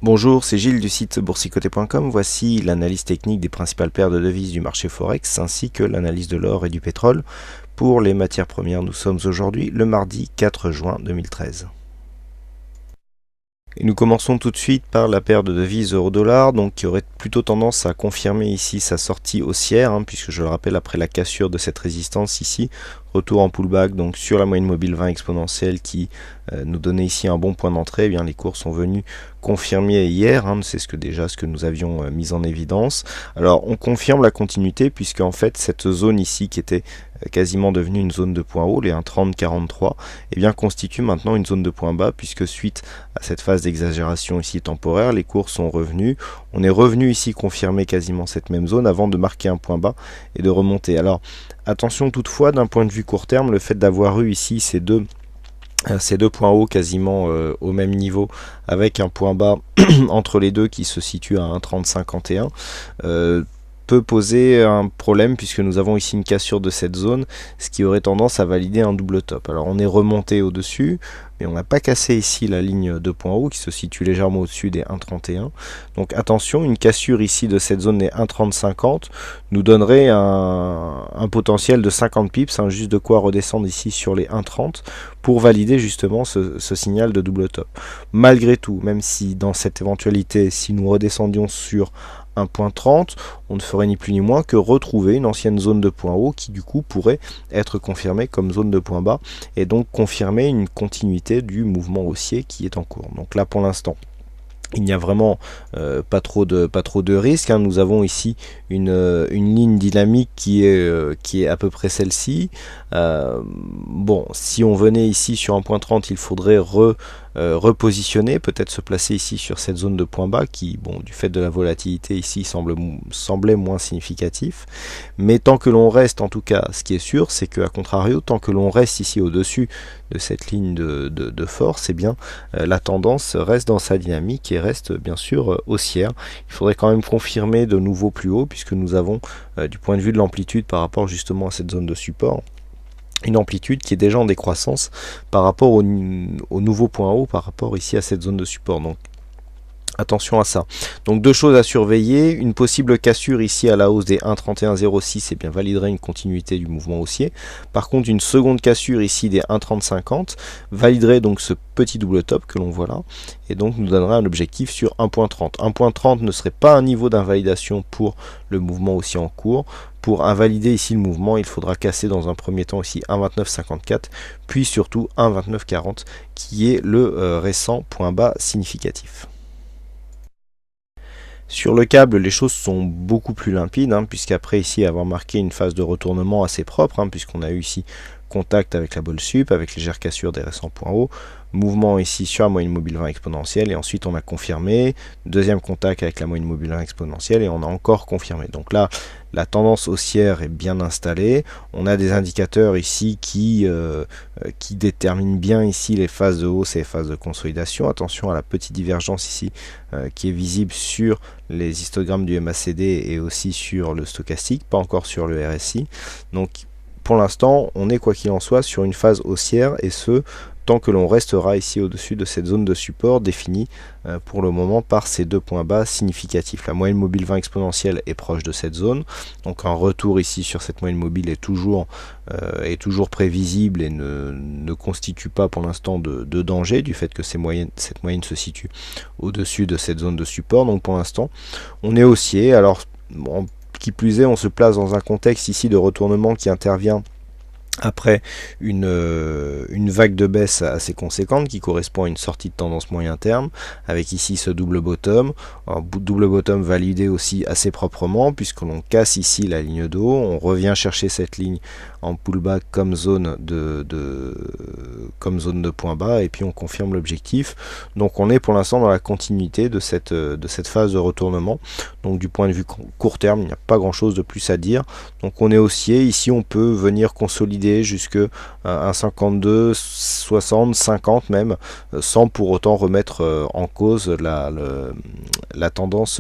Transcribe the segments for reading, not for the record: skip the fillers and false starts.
Bonjour, c'est Gilles du site boursicoté.com. Voici l'analyse technique des principales paires de devises du marché Forex ainsi que l'analyse de l'or et du pétrole. Pour les matières premières, nous sommes aujourd'hui le mardi 4 juin 2013. Et nous commençons tout de suite par la paire de devises euro-dollar, donc qui aurait plutôt tendance à confirmer ici sa sortie haussière, puisque je le rappelle, après la cassure de cette résistance ici, retour en pullback donc sur la moyenne mobile 20 exponentielle qui nous donnait ici un bon point d'entrée. Eh bien, les cours sont venus confirmer hier, c'est ce que nous avions mis en évidence. Alors on confirme la continuité puisque en fait cette zone ici qui était quasiment devenue une zone de point haut, les 1,30-43, eh bien constitue maintenant une zone de point bas puisque suite à cette phase d'exagération ici temporaire, les cours sont revenus. On est revenu ici confirmer quasiment cette même zone avant de marquer un point bas et de remonter. Alors attention toutefois, d'un point de vue court terme, le fait d'avoir eu ici ces deux points hauts quasiment au même niveau avec un point bas entre les deux qui se situe à 1,3051 peut poser un problème puisque nous avons ici une cassure de cette zone, ce qui aurait tendance à valider un double top. Alors on est remonté au-dessus, mais on n'a pas cassé ici la ligne de point haut qui se situe légèrement au-dessus des 1,31. Donc attention, une cassure ici de cette zone des 1,3050 nous donnerait un potentiel de 50 pips, juste de quoi redescendre ici sur les 1,30 pour valider justement ce signal de double top. Malgré tout, même si dans cette éventualité, si nous redescendions sur 1,30, on ne ferait ni plus ni moins que retrouver une ancienne zone de point haut qui du coup pourrait être confirmée comme zone de point bas et donc confirmer une continuité du mouvement haussier qui est en cours. Donc là pour l'instant il n'y a vraiment pas trop de risques. Nous avons ici une ligne dynamique qui est à peu près celle-ci. Bon, si on venait ici sur 1,30, il faudrait repositionner, peut-être se placer ici sur cette zone de point bas qui, bon, du fait de la volatilité ici, semblait moins significatif. Mais tant que l'on reste, en tout cas, ce qui est sûr, c'est qu'à contrario, tant que l'on reste ici au-dessus de cette ligne de force, eh bien, la tendance reste dans sa dynamique et reste bien sûr haussière. Il faudrait quand même confirmer de nouveau plus haut puisque nous avons, du point de vue de l'amplitude par rapport justement à cette zone de support, une amplitude qui est déjà en décroissance par rapport au nouveau point haut, par rapport ici à cette zone de support. Donc attention à ça. Donc deux choses à surveiller, une possible cassure ici à la hausse des 1,3106 eh bien validerait une continuité du mouvement haussier. Par contre une seconde cassure ici des 1,3050 validerait donc ce petit double top que l'on voit là et donc nous donnerait un objectif sur 1,30. 1,30 ne serait pas un niveau d'invalidation pour le mouvement haussier en cours. Pour invalider ici le mouvement, il faudra casser dans un premier temps ici 1,2954 puis surtout 1,2940 qui est le récent point bas significatif. Sur le câble, les choses sont beaucoup plus limpides, puisqu'après ici avoir marqué une phase de retournement assez propre, puisqu'on a eu ici contact avec la bolle sup, avec légère cassure des récents points hauts, mouvement ici sur la moyenne mobile 20 exponentielle, et ensuite on a confirmé, deuxième contact avec la moyenne mobile 20 exponentielle, et on a encore confirmé. Donc là, la tendance haussière est bien installée, on a des indicateurs ici qui déterminent bien ici les phases de hausse et les phases de consolidation. Attention à la petite divergence ici qui est visible sur les histogrammes du MACD et aussi sur le stochastique, pas encore sur le RSI. Donc pour l'instant, on est quoi qu'il en soit sur une phase haussière et ce, tant que l'on restera ici au-dessus de cette zone de support définie pour le moment par ces deux points bas significatifs. La moyenne mobile 20 exponentielle est proche de cette zone, donc un retour ici sur cette moyenne mobile est toujours prévisible et ne constitue pas pour l'instant de danger du fait que cette moyenne se situe au-dessus de cette zone de support. Donc pour l'instant, on est haussier. Alors, bon, qui plus est, on se place dans un contexte ici de retournement qui intervient après une vague de baisse assez conséquente qui correspond à une sortie de tendance moyen terme avec ici ce double bottom, un double bottom validé aussi assez proprement puisque l'on casse ici la ligne de haut, on revient chercher cette ligne en pullback comme zone de point bas et puis on confirme l'objectif. Donc on est pour l'instant dans la continuité de cette phase de retournement. Donc du point de vue court terme, il n'y a pas grand chose de plus à dire. Donc on est haussier, ici on peut venir consolider jusque un 52, 60, 50 même, sans pour autant remettre en cause la tendance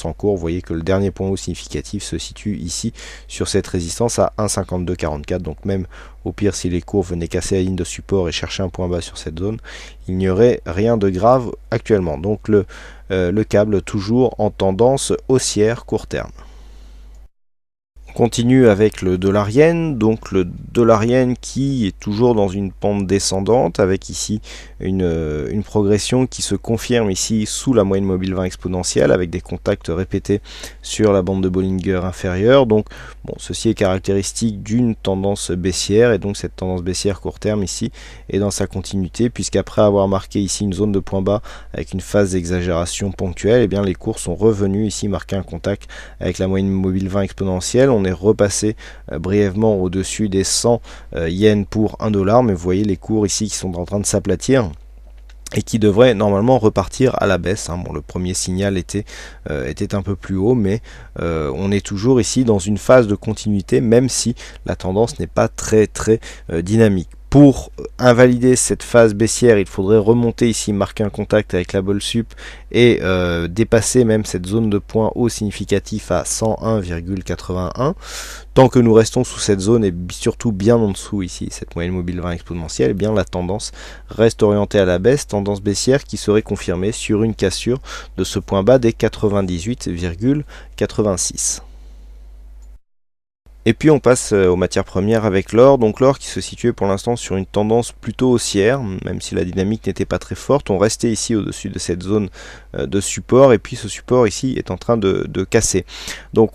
en cours. Vous voyez que le dernier point haut significatif se situe ici sur cette résistance à 1,5244. Donc même au pire, si les cours venaient casser la ligne de support et chercher un point bas sur cette zone, il n'y aurait rien de grave actuellement. Donc le câble toujours en tendance haussière court terme. On continue avec le dollar-yen, donc le dollar-yen qui est toujours dans une pente descendante avec ici une progression qui se confirme ici sous la moyenne mobile 20 exponentielle avec des contacts répétés sur la bande de Bollinger inférieure. Donc bon, ceci est caractéristique d'une tendance baissière et donc cette tendance baissière court terme ici est dans sa continuité puisqu'après avoir marqué ici une zone de point bas avec une phase d'exagération ponctuelle, et bien les cours sont revenus ici marquer un contact avec la moyenne mobile 20 exponentielle. On est repassé brièvement au-dessus des 100 yens pour 1 dollar, mais vous voyez les cours ici qui sont en train de s'aplatir et qui devraient normalement repartir à la baisse. Bon, le premier signal était un peu plus haut, mais on est toujours ici dans une phase de continuité, même si la tendance n'est pas très dynamique. Pour invalider cette phase baissière, il faudrait remonter ici, marquer un contact avec la bolle sup et dépasser même cette zone de point haut significatif à 101,81. Tant que nous restons sous cette zone et surtout bien en dessous ici, cette moyenne mobile 20 exponentielle, et bien la tendance reste orientée à la baisse, tendance baissière qui serait confirmée sur une cassure de ce point bas des 98,86. Et puis on passe aux matières premières avec l'or, donc l'or qui se situait pour l'instant sur une tendance plutôt haussière, même si la dynamique n'était pas très forte. On restait ici au-dessus de cette zone de support, et puis ce support ici est en train de casser. Donc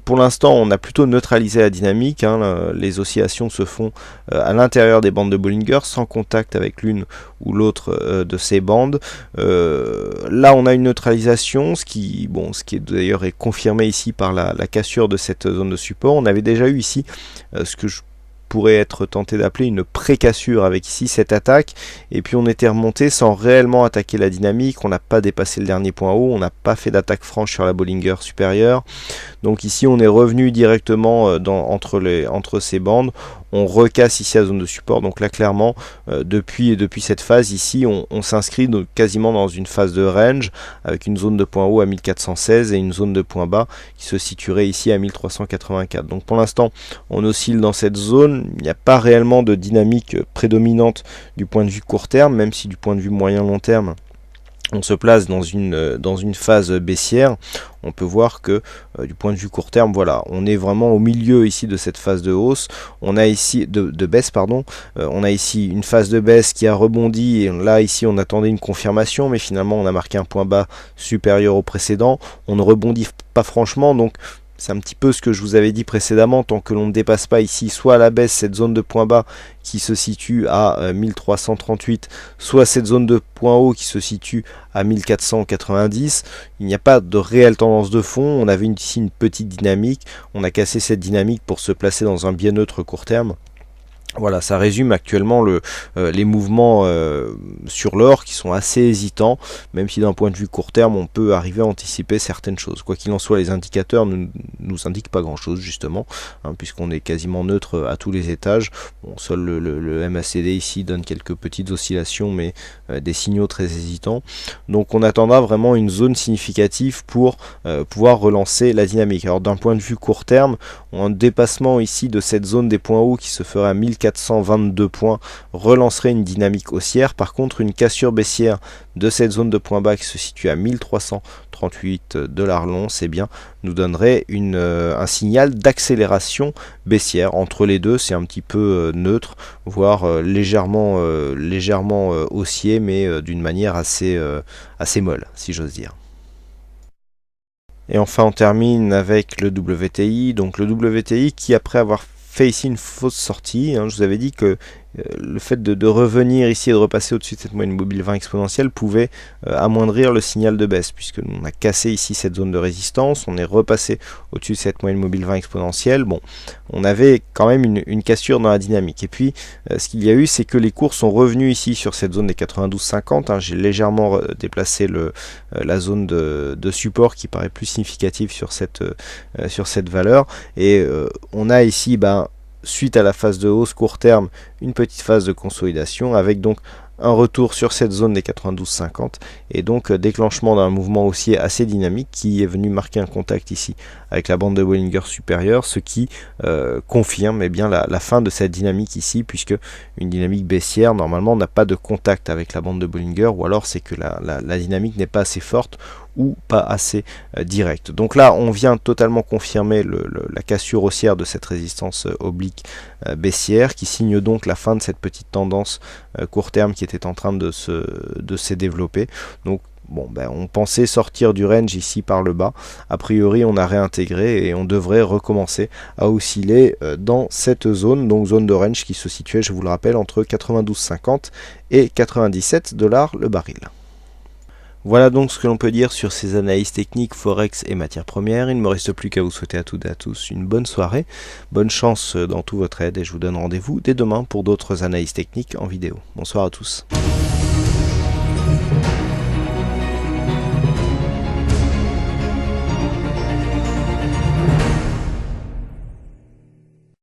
pour l'instant on a plutôt neutralisé la dynamique, les oscillations se font à l'intérieur des bandes de Bollinger, sans contact avec l'une ou l'autre de ces bandes. Là on a une neutralisation, ce qui est d'ailleurs est confirmé ici par la cassure de cette zone de support. On avait déjà eu ici ce que je pourrait être tenté d'appeler une pré-cassure avec ici cette attaque, et puis on était remonté sans réellement attaquer la dynamique. On n'a pas dépassé le dernier point haut, on n'a pas fait d'attaque franche sur la Bollinger supérieure. Donc ici on est revenu directement entre ces bandes. On recasse ici la zone de support. Donc là clairement depuis cette phase ici on s'inscrit quasiment dans une phase de range avec une zone de point haut à 1416 et une zone de point bas qui se situerait ici à 1384. Donc pour l'instant on oscille dans cette zone. Il n'y a pas réellement de dynamique prédominante du point de vue court terme, même si du point de vue moyen long terme on se place dans une phase baissière. On peut voir que du point de vue court terme, voilà, on est vraiment au milieu ici de cette phase de hausse. On a ici de baisse, pardon. On a ici une phase de baisse qui a rebondi, et là ici on attendait une confirmation, mais finalement on a marqué un point bas supérieur au précédent. On ne rebondit pas franchement, donc c'est un petit peu ce que je vous avais dit précédemment. Tant que l'on ne dépasse pas ici soit à la baisse cette zone de point bas qui se situe à 1338, soit cette zone de point haut qui se situe à 1490, il n'y a pas de réelle tendance de fond. On avait ici une petite dynamique, on a cassé cette dynamique pour se placer dans un bien neutre court terme. Voilà, ça résume actuellement les mouvements sur l'or qui sont assez hésitants, même si d'un point de vue court terme on peut arriver à anticiper certaines choses. Quoi qu'il en soit, les indicateurs ne nous indiquent pas grand chose justement, puisqu'on est quasiment neutre à tous les étages. Bon, seul le MACD ici donne quelques petites oscillations, mais des signaux très hésitants. Donc on attendra vraiment une zone significative pour pouvoir relancer la dynamique. Alors d'un point de vue court terme, un dépassement ici de cette zone des points hauts qui se ferait à 1422 points relancerait une dynamique haussière. Par contre, une cassure baissière de cette zone de point bas qui se situe à 1338 $ l'once, eh bien, nous donnerait un signal d'accélération baissière. Entre les deux, c'est un petit peu neutre, voire légèrement haussier, mais d'une manière assez molle, si j'ose dire. Et enfin on termine avec le WTI, donc le WTI qui, après avoir fait ici une fausse sortie, je vous avais dit que le fait de revenir ici et de repasser au-dessus de cette moyenne mobile 20 exponentielle pouvait amoindrir le signal de baisse, puisque on a cassé ici cette zone de résistance, on est repassé au-dessus de cette moyenne mobile 20 exponentielle. Bon, on avait quand même une cassure dans la dynamique, et puis ce qu'il y a eu, c'est que les cours sont revenus ici sur cette zone des 92,50. J'ai légèrement déplacé la zone de support qui paraît plus significative sur cette valeur, et on a ici suite à la phase de hausse court terme, une petite phase de consolidation avec donc un retour sur cette zone des 92,50 et donc déclenchement d'un mouvement haussier assez dynamique qui est venu marquer un contact ici avec la bande de Bollinger supérieure, ce qui confirme bien la fin de cette dynamique ici, puisque une dynamique baissière normalement n'a pas de contact avec la bande de Bollinger, ou alors c'est que la dynamique n'est pas assez forte ou pas assez directe. Donc là on vient totalement confirmer la cassure haussière de cette résistance oblique baissière, qui signe donc la fin de cette petite tendance court terme qui était en train de se développer. Donc bon, on pensait sortir du range ici par le bas. A priori, on a réintégré et on devrait recommencer à osciller dans cette zone, donc zone de range qui se situait, je vous le rappelle, entre 92,50 et 97 $ le baril. Voilà donc ce que l'on peut dire sur ces analyses techniques Forex et matières premières. Il ne me reste plus qu'à vous souhaiter à toutes et à tous une bonne soirée, bonne chance dans tout votre aide et je vous donne rendez-vous dès demain pour d'autres analyses techniques en vidéo. Bonsoir à tous.